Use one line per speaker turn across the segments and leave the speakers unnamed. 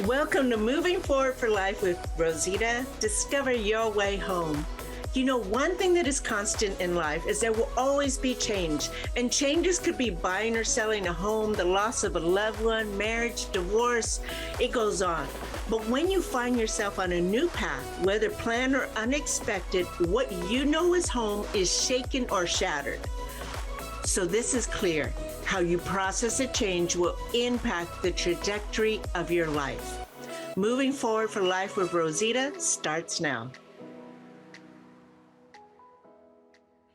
Welcome to Moving Forward for Life with Rosita. Discover your way home. You know, one thing that is constant in life is there will always be change. And changes could be buying or selling a home, the loss of a loved one, marriage, divorce, it goes on. But when you find yourself on a new path, whether planned or unexpected, what you know is home is shaken or shattered. So this is clear. How you process a change will impact the trajectory of your life. Moving Forward for Life with Rosita starts now.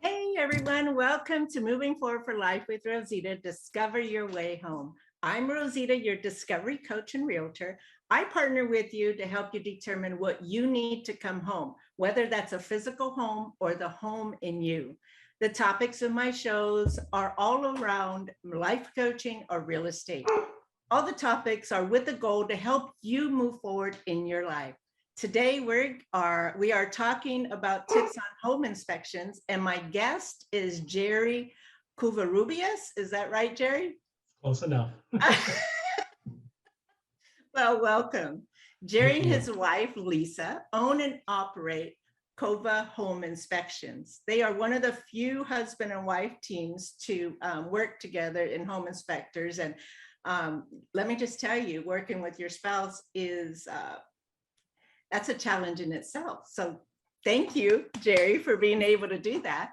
Hey everyone, welcome to Moving Forward for Life with Rosita. Discover your way home. I'm Rosita, your discovery coach and realtor. I partner with you to help you determine what you need to come home, whether that's a physical home or the home in you. The topics of my shows are all around life coaching or real estate. All the topics are with the goal to help you move forward in your life. Today we are talking about tips on home inspections, and my guest is Jerry Covarubbias. Is that right, Jerry?
Close enough.
Well, welcome. Jerry and his wife, Lisa, own and operate Cova Home Inspections. They are one of the few husband and wife teams to work together in home inspectors. And let me just tell you, working with your spouse is, that's a challenge in itself. So thank you, Jerry, for being able to do that.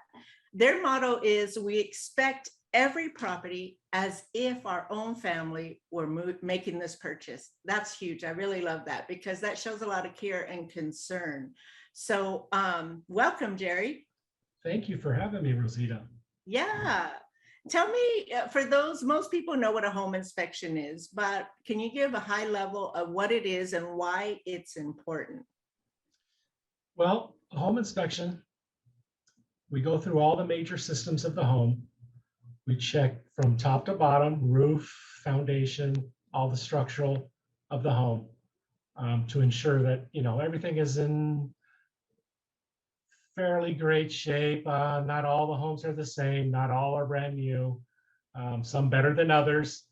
Their motto is, we expect every property as if our own family were making this purchase. That's huge. I really love that because that shows a lot of care and concern. So welcome, Jerry.
Thank you for having me, Rosita.
Yeah. Tell me, for those, most people know what a home inspection is, but can you give a high level of what it is and why it's important?
Well, a home inspection, we go through all the major systems of the home. We check from top to bottom, roof, foundation, all the structural of the home to ensure that, everything is in fairly great shape. Not all the homes are the same. Not all are brand new. Some better than others.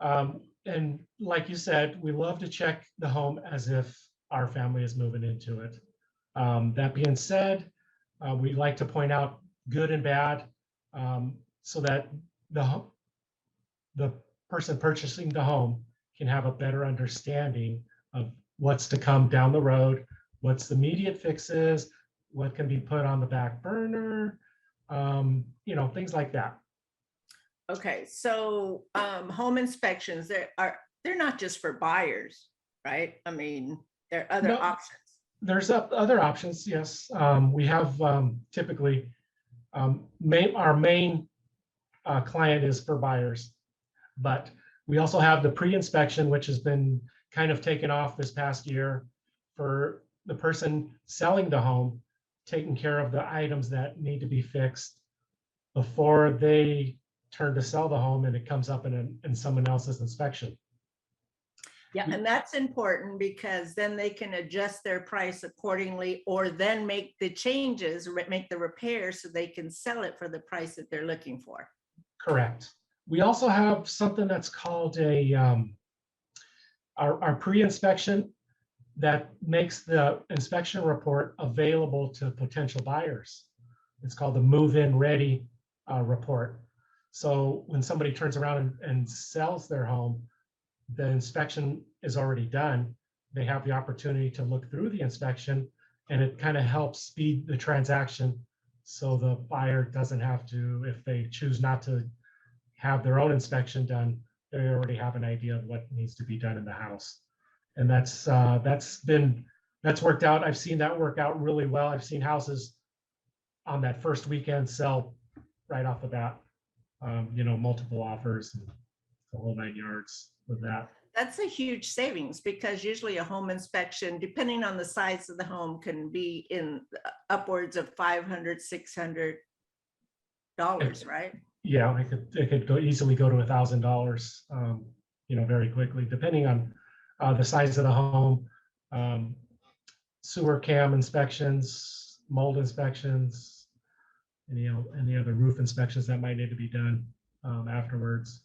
And like you said, we love to check the home as if our family is moving into it. That being said, we like to point out good and bad so that the person purchasing the home can have a better understanding of what's to come down the road, what's the immediate fixes, what can be put on the back burner, things like that.
Okay, so home inspections, they're not just for buyers, right? I mean, there are other options.
There's other options, yes. We have typically, our main client is for buyers, but we also have the pre-inspection, which has been kind of taken off this past year for the person selling the home, taking care of the items that need to be fixed before they turn to sell the home and it comes up in someone else's inspection.
Yeah, and that's important because then they can adjust their price accordingly or then make the changes, make the repairs so they can sell it for the price that they're looking for.
Correct. We also have something that's called our pre-inspection that makes the inspection report available to potential buyers. It's called the move-in ready report. So when somebody turns around and sells their home, the inspection is already done. They have the opportunity to look through the inspection, and it kind of helps speed the transaction so the buyer doesn't have to, if they choose not to have their own inspection done, they already have an idea of what needs to be done in the house. And that's worked out. I've seen that work out really well. I've seen houses on that first weekend sell right off the bat, multiple offers, and the whole 9 yards with that.
That's a huge savings because usually a home inspection, depending on the size of the home, can be in upwards of $500, $600, right?
Yeah, it could easily go to $1,000, very quickly, depending on the size of the home, sewer cam inspections, mold inspections, any other roof inspections that might need to be done afterwards.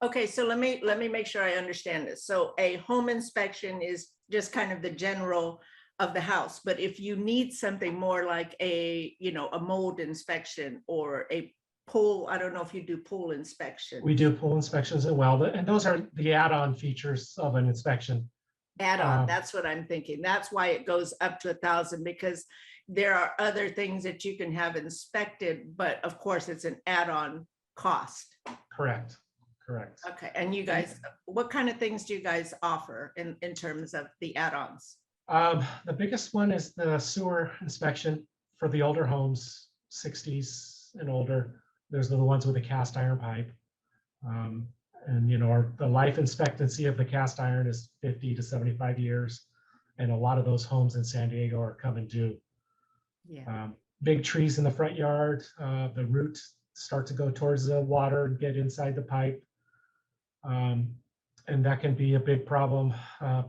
Okay, so let me make sure I understand this. So a home inspection is just kind of the general of the house, but if you need something more like a, a mold inspection or a pool, I don't know if you do pool inspection.
We do pool inspections as well, and those are the add-on features of an inspection.
Add-on, that's what I'm thinking. That's why it goes up to 1,000, because there are other things that you can have inspected, but of course it's an add-on cost.
Correct. Correct.
Okay, and you guys, what kind of things do you guys offer in terms of the add-ons?
The biggest one is the sewer inspection for the older homes, 60s and older. Those are the ones with the cast iron pipe. And the life expectancy of the cast iron is 50 to 75 years. And a lot of those homes in San Diego are coming due.
Yeah.
Big trees in the front yard, the roots start to go towards the water and get inside the pipe. And that can be a big problem,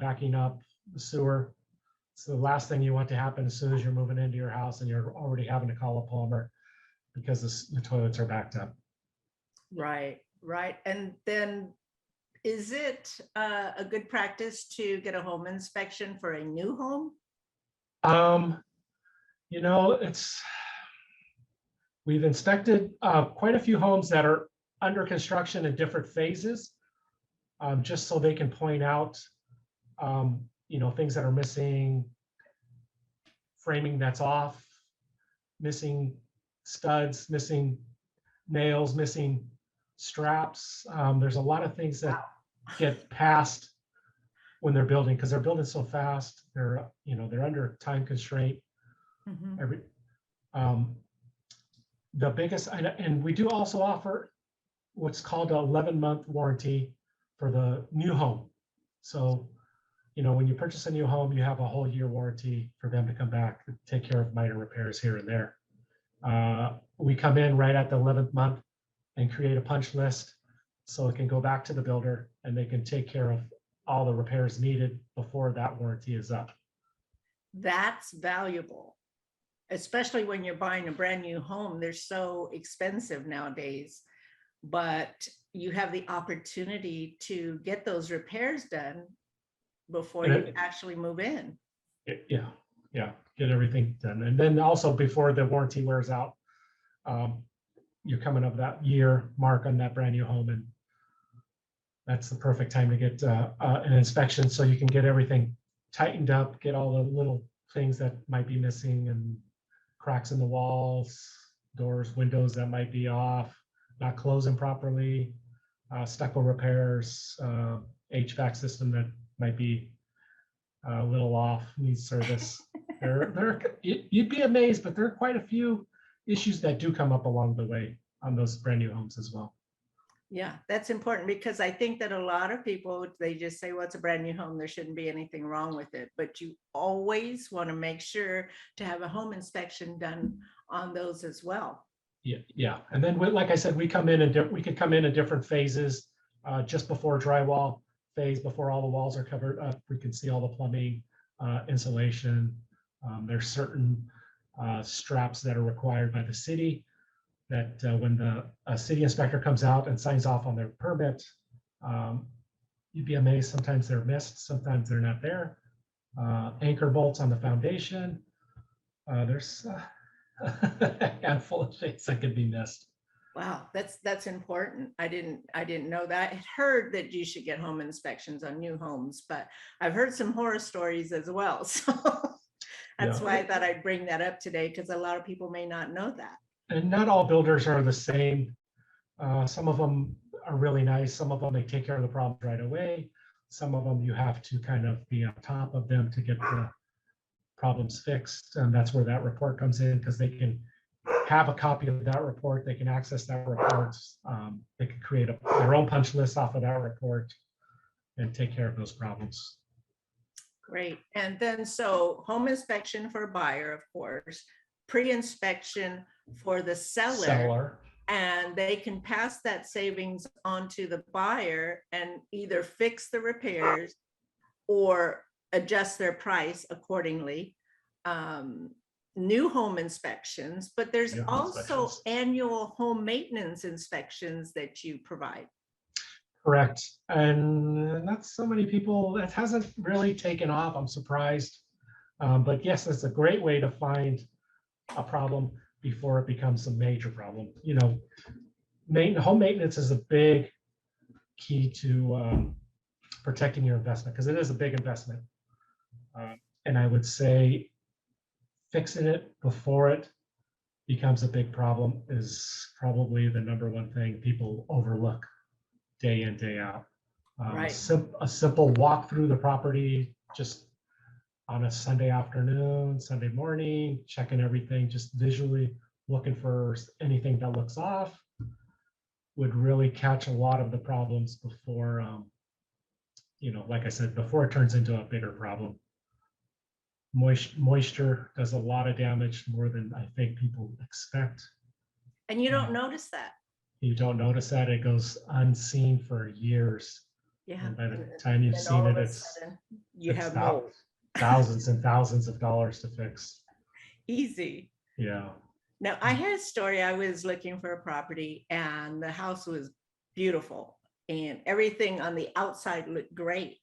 backing up the sewer. So the last thing you want to happen as soon as you're moving into your house and you're already having to call a plumber because the toilets are backed up.
Right, right. And then is it a good practice to get a home inspection for a new home?
We've inspected quite a few homes that are under construction in different phases, just so they can point out, things that are missing, framing that's off, missing studs, missing nails, missing straps. There's a lot of things that get passed when they're building, because they're building so fast. They're under time constraint.
Mm-hmm.
The biggest, and we do also offer what's called an 11-month warranty for the new home. So, when you purchase a new home, you have a whole year warranty for them to come back and take care of minor repairs here and there. We come in right at the 11th month and create a punch list so it can go back to the builder and they can take care of all the repairs needed before that warranty is up.
That's valuable, especially when you're buying a brand new home. They're so expensive nowadays, but you have the opportunity to get those repairs done before you actually move in.
Yeah, get everything done. And then also before the warranty wears out, you're coming up that year mark on that brand new home, and that's the perfect time to get an inspection so you can get everything tightened up, get all the little things that might be missing and cracks in the walls, doors, windows that might be off, not closing properly, stucco repairs, HVAC system that might be a little off, needs service. You'd be amazed, but there are quite a few issues that do come up along the way on those brand new homes as well.
Yeah, that's important, because I think that a lot of people, they just say, well, it's a brand new home, there shouldn't be anything wrong with it. But you always want to make sure to have a home inspection done on those as well.
Yeah. And then, like I said, we could come in different phases. Just before drywall phase, before all the walls are covered up, we can see all the plumbing, insulation. There's certain straps that are required by the city that when the city inspector comes out and signs off on their permit, you'd be amazed. Sometimes they're missed, sometimes they're not there. Anchor bolts on the foundation. There's a handful of things that could be missed.
Wow, that's important. I didn't know that. I heard that you should get home inspections on new homes, but I've heard some horror stories as well. So that's why I thought I'd bring that up today, because a lot of people may not know that.
And not all builders are the same. Some of them are really nice. Some of them, they take care of the problem right away. Some of them, you have to kind of be on top of them to get the problems fixed. And that's where that report comes in, because they can have a copy of that report. They can access that report. They can create their own punch list off of that report and take care of those problems.
Great. And then, so home inspection for a buyer, of course, pre-inspection for the seller, and they can pass that savings on to the buyer and either fix the repairs or adjust their price accordingly. New home inspections, but there's also annual home maintenance inspections that you provide.
Correct. And not so many people, that hasn't really taken off. I'm surprised. But yes, it's a great way to find a problem before it becomes a major problem. You know, home maintenance is a big key to protecting your investment because it is a big investment. And I would say fixing it before it becomes a big problem is probably the number one thing people overlook day in, day out.
Right.
A simple walk through the property, just on a Sunday afternoon, Sunday morning, checking everything, just visually looking for anything that looks off, would really catch a lot of the problems before, you know, like I said, before it turns into a bigger problem. Moisture does a lot of damage, more than I think people expect.
And you don't notice that.
You don't notice that. It goes unseen for years.
Yeah.
And by the time you've seen it, it's
you have mold.
Thousands and thousands of dollars to fix.
Easy.
Yeah.
Now, I had a story. I was looking for a property and the house was beautiful and everything on the outside looked great.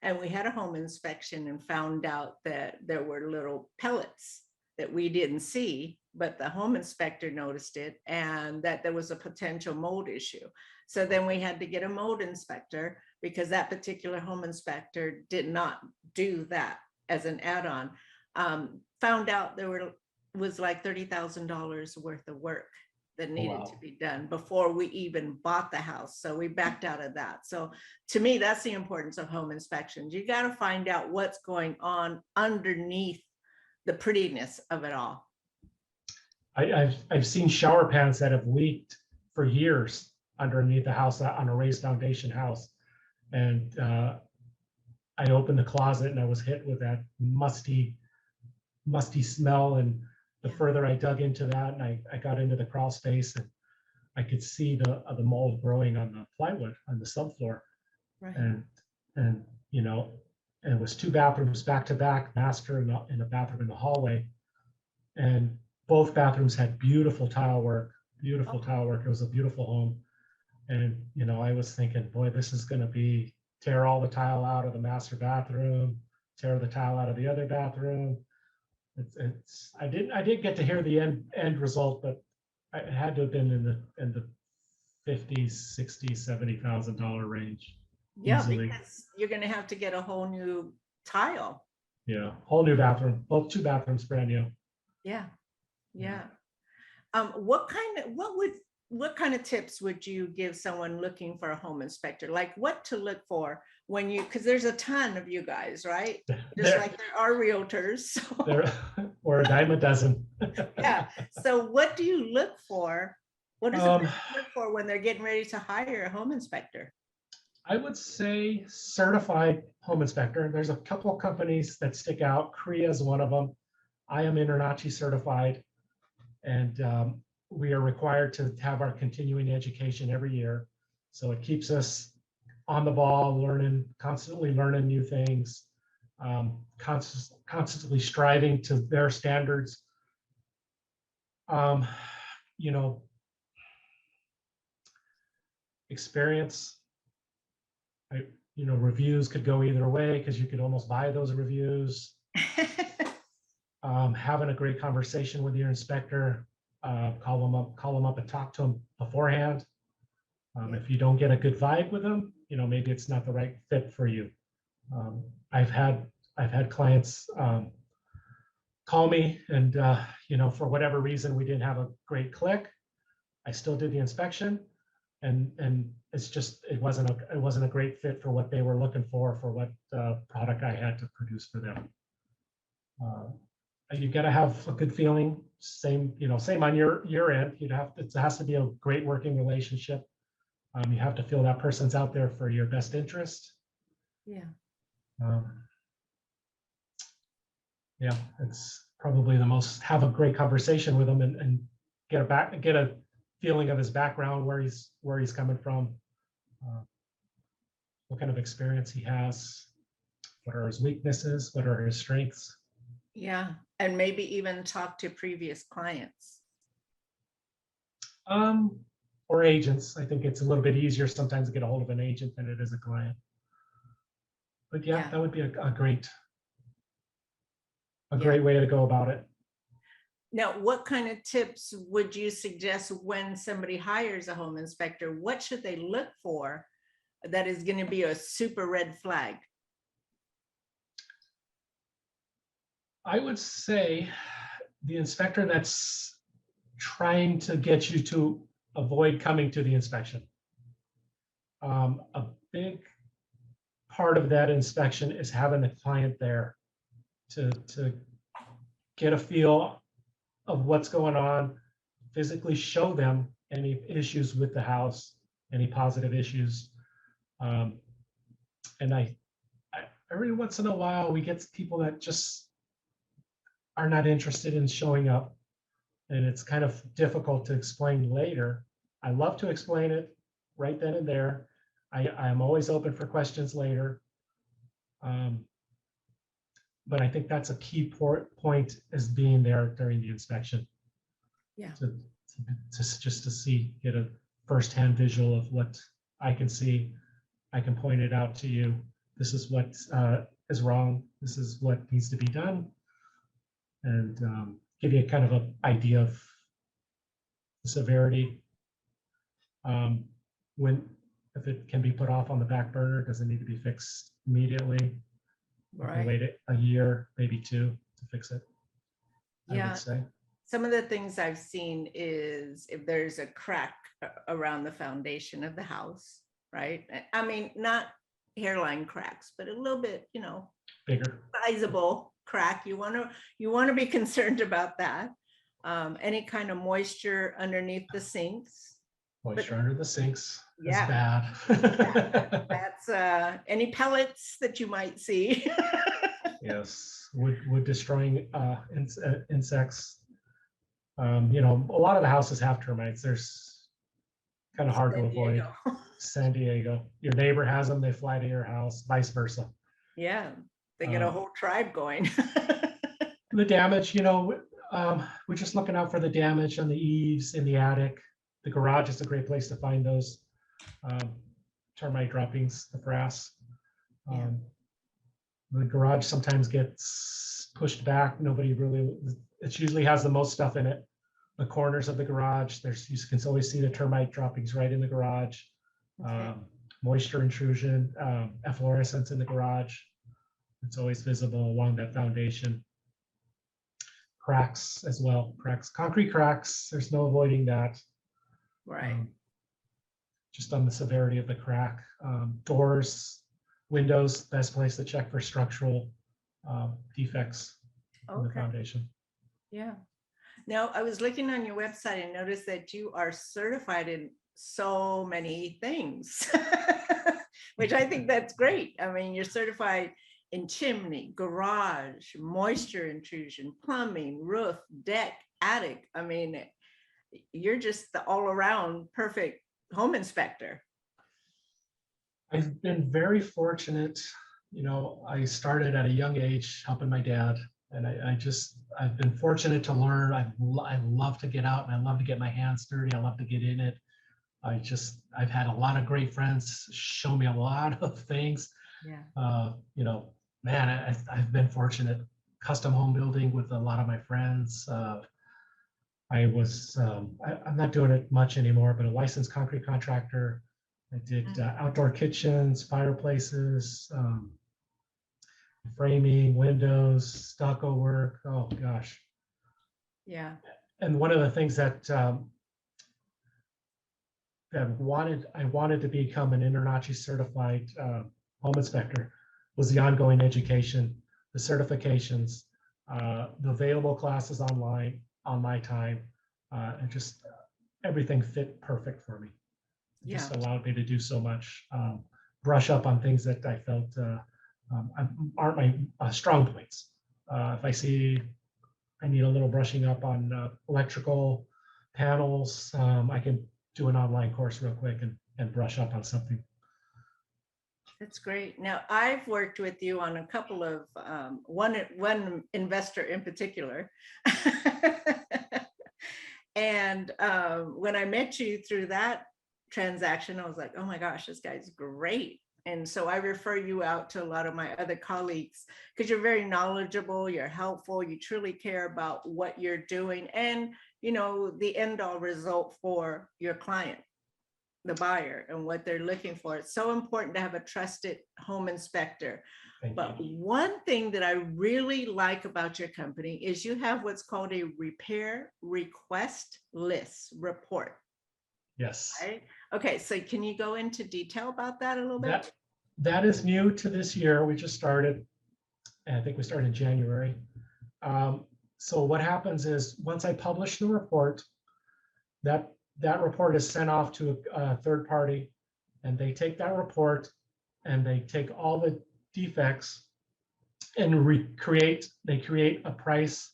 And we had a home inspection and found out that there were little pellets that we didn't see, but the home inspector noticed it and that there was a potential mold issue. So then we had to get a mold inspector because that particular home inspector did not do that as an add-on. Found out there was like $30,000 worth of work that needed to be done before we even bought the house. So we backed out of that. So to me, that's the importance of home inspections. You got to find out what's going on underneath the prettiness of it all.
I've seen shower pans that have leaked for years underneath the house on a raised foundation house. And I opened the closet and I was hit with that musty smell. And the further I dug into that and I got into the crawl space, and I could see the mold growing on the plywood on the subfloor. Right. And you know, and it was 2 bathrooms back to back, master and a bathroom in the hallway. And both bathrooms had beautiful tile work. It was a beautiful home. And, you know, I was thinking, boy, this is going to tear all the tile out of the master bathroom, tear the tile out of the other bathroom. I didn't get to hear the end result, but it had to have been in the $50,000, $60,000, $70,000 range.
Yeah,
easily.
Because you're going to have to get a whole new tile.
Yeah, whole new bathroom, both 2 bathrooms brand new.
Yeah. What kind of tips would you give someone looking for a home inspector? Like what to look for when because there's a ton of you guys, right? Just like there are realtors. So.
Or a dime a dozen.
Yeah. So what do you look for? What does a person look for when they're getting ready to hire a home inspector?
I would say certified home inspector. There's a couple of companies that stick out. CREA is one of them. I am InterNACHI certified, and we are required to have our continuing education every year. So it keeps us on the ball, constantly learning new things, constantly striving to their standards. You know, experience. Reviews could go either way because you could almost buy those reviews. Having a great conversation with your inspector, call them up and talk to them beforehand. If you don't get a good vibe with them, maybe it's not the right fit for you. I've had clients call me and for whatever reason we didn't have a great click. I still did the inspection, and it's just it wasn't a great fit for what they were looking for what product I had to produce for them. You got to have a good feeling. Same on your end. It has to be a great working relationship. You have to feel that person's out there for your best interest.
Yeah.
Yeah, it's probably have a great conversation with them and get a feeling of his background, where he's coming from, what kind of experience he has, what are his weaknesses, what are his strengths.
Yeah, and maybe even talk to previous clients.
or agents. I think it's a little bit easier sometimes to get a hold of an agent than it is a client. But yeah,
Yeah.
that would be a great
Yeah.
way to go about it.
Now, what kind of tips would you suggest when somebody hires a home inspector? What should they look for that is going to be a super red flag?
I would say the inspector that's trying to get you to avoid coming to the inspection. A big part of that inspection is having the client there to get a feel of what's going on, physically show them any issues with the house, any positive issues. And I every once in a while we get people that just are not interested in showing up, and it's kind of difficult to explain later. I love to explain it right then and there. I'm always open for questions later. But I think that's a key point, is being there during the inspection.
Yeah.
To just to see, get a firsthand visual of what I can see. I can point it out to you. This is what is wrong. This is what needs to be done. And give you kind of an idea of the severity. If it can be put off on the back burner, does it need to be fixed immediately?
Right.
Wait a year, maybe two, to fix it.
Yeah.
I would say.
Some of the things I've seen is if there's a crack around the foundation of the house, right? I mean, not hairline cracks, but a little bit,
Bigger.
sizable crack. You want to be concerned about that. Any kind of moisture underneath the sinks.
Moisture under the sinks is
Yeah.
bad.
That's any pellets that you might see.
Yes, wood destroying insects. A lot of the houses have termites. There's kind of hard to avoid. San Diego. Your neighbor has them, they fly to your house, vice versa.
Yeah, they get a whole tribe going.
The damage, we're just looking out for the damage on the eaves, in the attic. The garage is a great place to find those termite droppings, the frass. The garage sometimes gets pushed back. It usually has the most stuff in it. The corners of the garage, you can always see the termite droppings right in the garage.
Okay.
Moisture intrusion, efflorescence in the garage. It's always visible along that foundation. Cracks as well, concrete cracks, there's no avoiding that.
Right.
Just on the severity of the crack. Doors, windows, best place to check for structural defects in the foundation.
Yeah. Now, I was looking on your website and noticed that you are certified in so many things, which I think that's great. I mean, you're certified in chimney, garage, moisture intrusion, plumbing, roof, deck, attic. I mean, you're just the all-around perfect home inspector.
I've been very fortunate. I started at a young age helping my dad, and I've been fortunate to learn. I love to get out and I love to get my hands dirty. I love to get in it. I've had a lot of great friends show me a lot of things.
Yeah.
Man, I've been fortunate. Custom home building with a lot of my friends. I'm not doing it much anymore, but a licensed concrete contractor. I did outdoor kitchens, fireplaces, framing, windows, stucco work. Oh gosh.
Yeah.
And one of the things that I wanted to become an InterNACHI certified home inspector was the ongoing education, the certifications, the available classes online on my time, and just everything fit perfect for me. It just allowed me to do so much, brush up on things that I felt aren't my strong points. If I see I need a little brushing up on electrical panels, I can do an online course real quick and brush up on something.
That's great. Now, I've worked with you on a couple of, one investor in particular. And when I met you through that transaction, I was like, oh my gosh, this guy's great. And so I refer you out to a lot of my other colleagues because you're very knowledgeable, you're helpful, you truly care about what you're doing and, you know, the end all result for your client, the buyer, and what they're looking for. It's so important to have a trusted home inspector.
Thank
But
you.
one thing that I really like about your company is you have what's called a repair request list report,
Yes.
right? Okay, so can you go into detail about that a little bit?
That is new to this year. We just started, and I think we started in January. So what happens is once I publish the report, that report is sent off to a third party, and they take that report and they take all the defects and they create a price,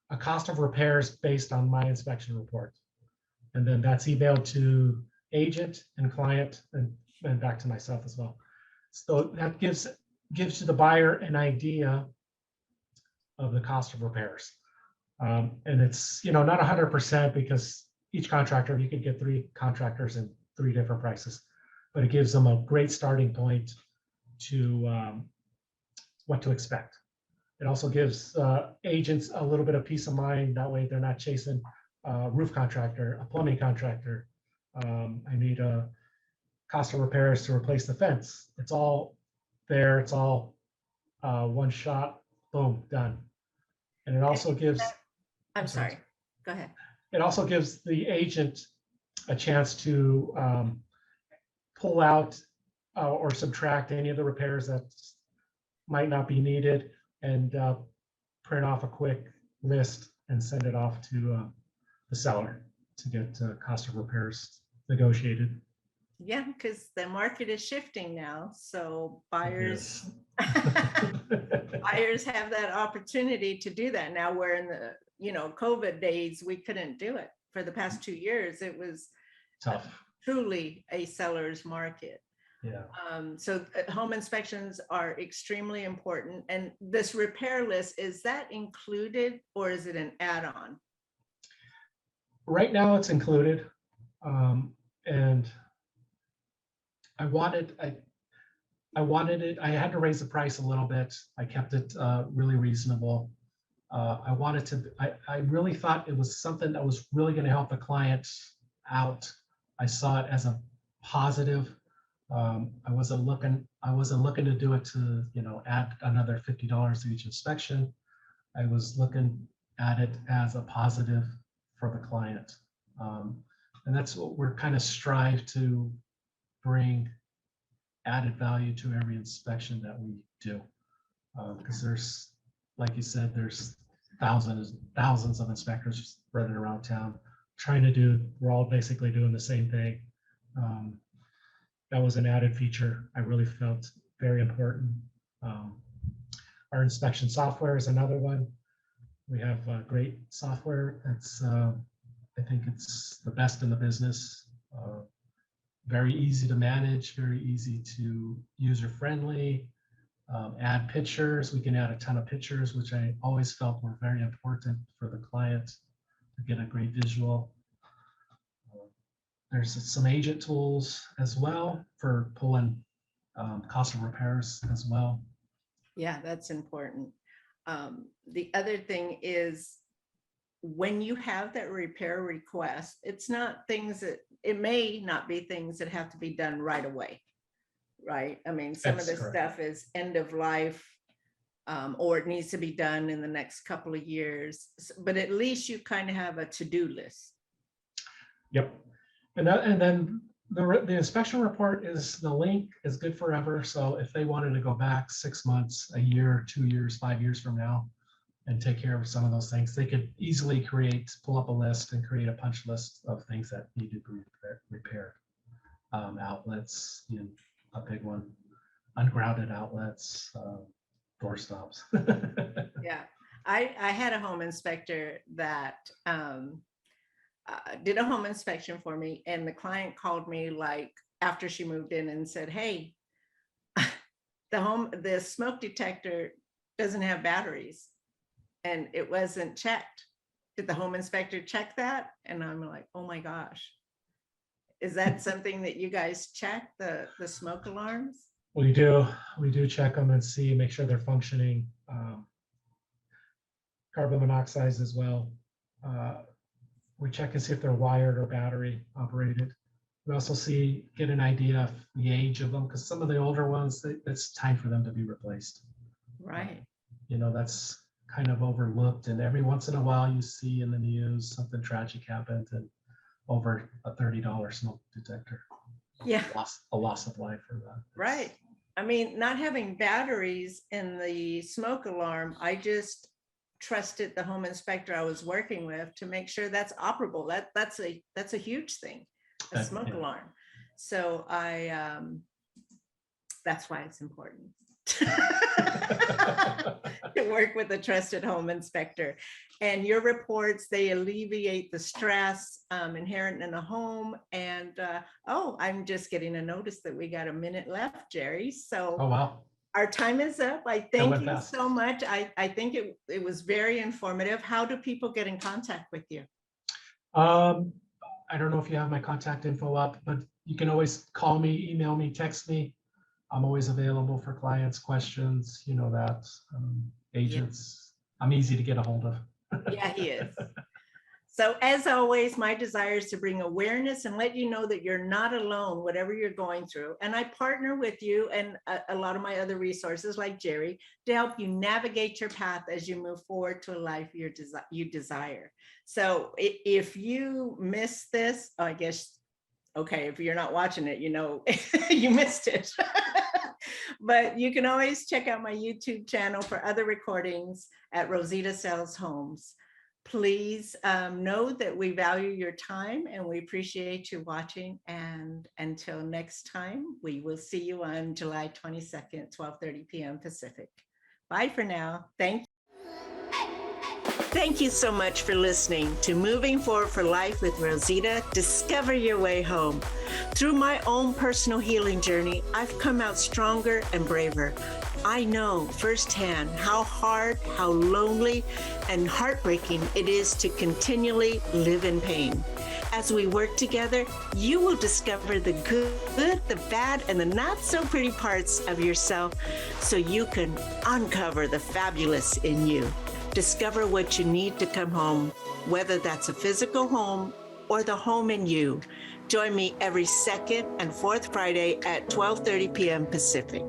a cost of repairs based on my inspection report. And then that's emailed to agent and client and back to myself as well. So that gives to the buyer an idea of the cost of repairs. And it's, you know, not 100% because each contractor, you could get 3 contractors and 3 different prices, but it gives them a great starting point to what to expect. It also gives agents a little bit of peace of mind. That way they're not chasing a roof contractor, a plumbing contractor. I need a cost of repairs to replace the fence. It's all there. It's all one shot, boom, done. And it also gives,
I'm sorry, go ahead.
it also gives the agent a chance to pull out or subtract any of the repairs that might not be needed and print off a quick list and send it off to the seller to get cost of repairs negotiated.
Yeah, because the market is shifting now. So buyers buyers have that opportunity to do that now, where in the, you know, COVID days, we couldn't do it. For the past 2 years, it was
Tough.
Truly a seller's market.
Yeah.
So home inspections are extremely important. And this repair list, is that included or is it an add-on?
Right now it's included. And I wanted it, I had to raise the price a little bit. I kept it really reasonable. I really thought it was something that was really going to help the client out. I saw it as a positive. I wasn't looking to do it to, you know, add another $50 to each inspection. I was looking at it as a positive for the client. And that's what we're kind of strive to bring added value to every inspection that we do. Because there's, like you said, there's thousands of inspectors running around town trying to do, we're all basically doing the same thing. That was an added feature I really felt very important. Our inspection software is another one. We have great software. It's, I think it's the best in the business. Very easy to manage, very easy to user-friendly. Add pictures. We can add a ton of pictures, which I always felt were very important for the client to get a great visual. There's some agent tools as well for pulling cost of repairs as well.
Yeah, that's important. The other thing is when you have that repair request, it's not things that, it may not be things that have to be done right away, right? I mean, some of this stuff is end of life, or it needs to be done in the next couple of years, but at least you kind of have a to-do list.
Yep. And then the inspection report is, the link is good forever. So if they wanted to go back 6 months, a year, 2 years, 5 years from now, and take care of some of those things, they could easily pull up a list and create a punch list of things that need to be repaired. Outlets, you know, a big one, ungrounded outlets, door stops.
Yeah, I had a home inspector that did a home inspection for me, and the client called me like after she moved in and said, hey, the smoke detector doesn't have batteries and it wasn't checked. did the home inspector check that? And I'm like, oh my gosh. Is that something that you guys check, the smoke alarms?
We do check them and see, make sure they're functioning. Carbon monoxides as well. We check and see if they're wired or battery operated. We also get an idea of the age of them, because some of the older ones, it's time for them to be replaced.
Right.
You know, that's kind of overlooked, and every once in a while you see in the news something tragic happened and over a $30 smoke detector.
Yeah.
A loss of life for that.
Right. I mean, not having batteries in the smoke alarm, I just trusted the home inspector I was working with to make sure that's operable. That's a huge thing, a smoke
Yeah.
alarm. So that's why it's important to work with a trusted home inspector. And your reports, they alleviate the stress inherent in a home. And oh, I'm just getting a notice that we got a minute left, Jerry. So
Oh, wow.
our time is up. I
That
thank
went
you
fast.
so much. I think it was very informative. How do people get in contact with you?
I don't know if you have my contact info up, but you can always call me, email me, text me. I'm always available for clients, questions, you know that, agents. I'm easy to get a hold of.
Yeah, he is. So as always, my desire is to bring awareness and let you know that you're not alone, whatever you're going through. And I partner with you and a lot of my other resources like Jerry to help you navigate your path as you move forward to a life you desire. So if you miss this, I guess, okay, if you're not watching it, you know, you missed it. But you can always check out my YouTube channel for other recordings at Rosita Sells Homes. Please know that we value your time and we appreciate you watching. And until next time, we will see you on July 22nd, 12:30 p.m. Pacific. Bye for now. Thank you. Thank you so much for listening to Moving Forward for Life with Rosita. Discover your way home. Through my own personal healing journey, I've come out stronger and braver. I know firsthand how hard, how lonely, and heartbreaking it is to continually live in pain. As we work together, you will discover the good, the bad, and the not so pretty parts of yourself so you can uncover the fabulous in you. Discover what you need to come home, whether that's a physical home or the home in you. Join me every second and fourth Friday at 12:30 p.m. Pacific.